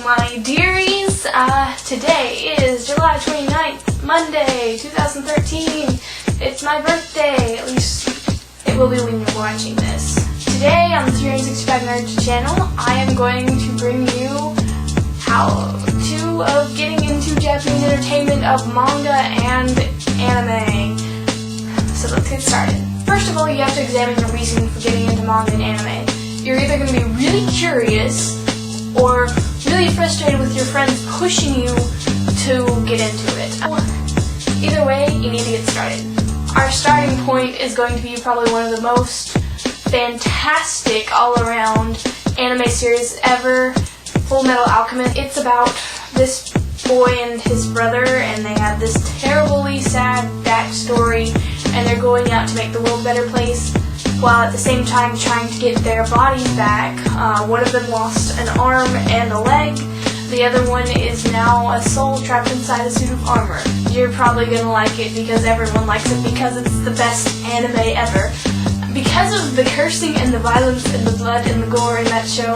my dearies. Today is July 29th, Monday, 2013. It's my birthday, at least it will be when you're watching this. Today on the 365 Nerds channel, I am going to bring you how-to of getting into Japanese entertainment of manga and anime. So let's get started. First of all, you have to examine your reason for getting into manga and anime. You're either going to be really curious or really frustrated with your friends pushing you to get into it. Either way, you need to get started. Our starting point is going to be probably one of the most fantastic all-around anime series ever, Full Metal Alchemist. It's about this boy and his brother, and they have this terribly sad backstory, and they're going out to make the world a better place, while at the same time trying to get their bodies back. One of them lost an arm and a leg. The other one is now a soul trapped inside a suit of armor. You're probably going to like it because everyone likes it, because it's the best anime ever. Because of the cursing and the violence and the blood and the gore in that show,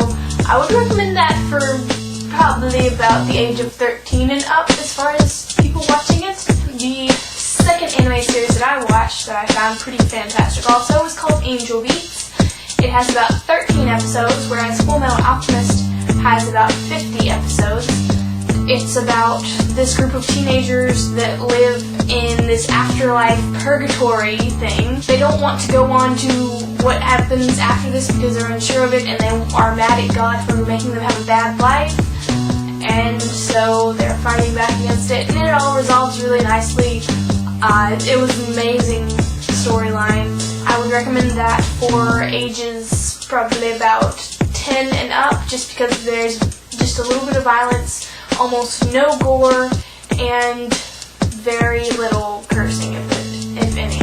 I would recommend that for probably about the age of 13 and up as far as people watching it. The second anime series that I watched that I found pretty fantastic also is called Angel Beats. It has about 13 episodes, whereas Full Metal Alchemist has about 50 episodes. It's about this group of teenagers that live in this afterlife purgatory thing. They don't want to go on to what happens after this because they're unsure of it, and they are mad at God for making them have a bad life. And so they're fighting back against it, and it all resolves really nicely. It was an amazing storyline. I would recommend that for ages probably about 10 and up, just because there's just a little bit of violence, almost no gore, and very little cursing, if any.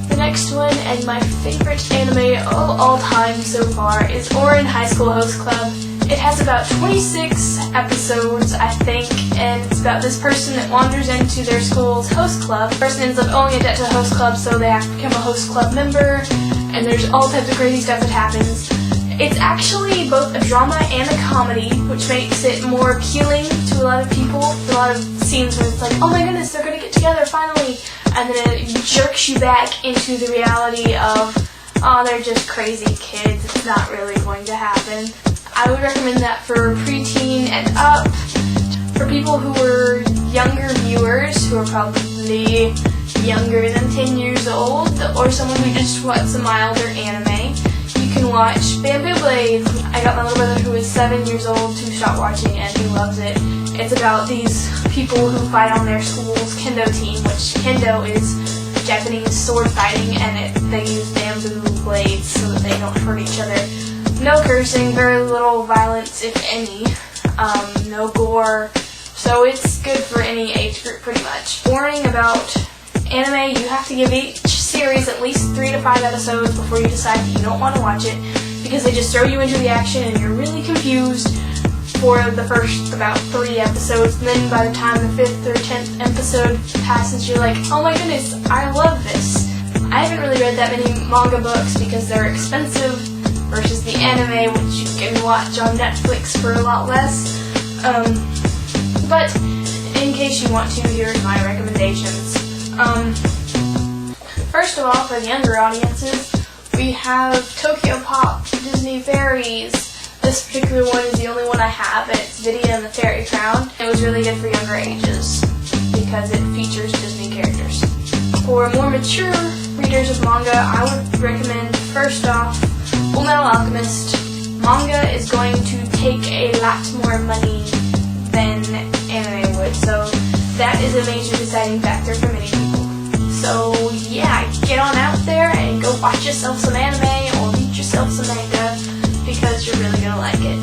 The next one, and my favorite anime of all time so far, is Ouran High School Host Club. It has about 26 episodes, I think, and it's about this person that wanders into their school's host club. The person ends up owing a debt to the host club, so they have to become a host club member, and there's all types of crazy stuff that happens. It's actually both a drama and a comedy, which makes it more appealing to a lot of people. A lot of scenes where it's like, oh my goodness, they're going to get together finally, and then it jerks you back into the reality of, oh, they're just crazy kids, it's not really going to happen. I would recommend that for preteen and up. For people who are younger viewers, who are probably younger than 10 years old, or someone who just wants a milder anime, you can watch Bamboo Blades. I got my little brother who is 7 years old who stopped watching and he loves it. It's about these people who fight on their school's kendo team, which kendo is Japanese sword fighting, and they use bamboo blades so that they don't hurt each other. No cursing, very little violence, if any, no gore, so it's good for any age group pretty much. Warning about anime, you have to give each series at least 3 to 5 episodes before you decide that you don't want to watch it, because they just throw you into the action and you're really confused for the first about 3 episodes, and then by the time the 5th or 10th episode passes, you're like, oh my goodness, I love this. I haven't really read that many manga books because they're expensive, versus the anime, which you can watch on Netflix for a lot less. But in case you want to, here's my recommendations. First of all, for the younger audiences, we have Tokyo Pop Disney Fairies. This particular one is the only one I have, and it's Vidya and the Fairy Crown. It was really good for younger ages because it features Disney characters. For more mature readers of manga, I would recommend, first off, Full Metal Alchemist. Manga is going to take a lot more money than anime would, so that is a major deciding factor for many people. So yeah, get on out there and go watch yourself some anime or read yourself some manga, because you're really going to like it.